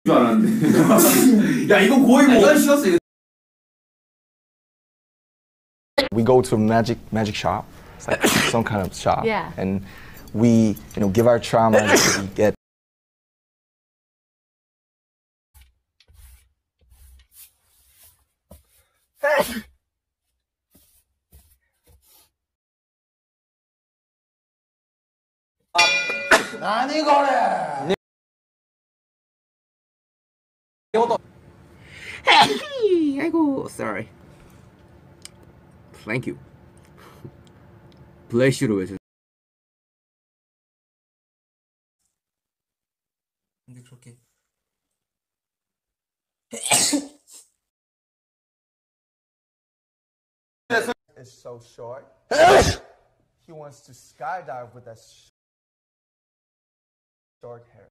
줄 알았는데. 야, 이건 거의 뭐. 이건 쉬웠어, 이거. We go to a magic shop. It's like some kind of shop. Yeah. And we, give our trauma. We get. 나니 거래. Hey, 아이고, sorry. Thank you. Bless you로 해서. 근데 그렇게 It's so short. He wants to skydive with that short hair.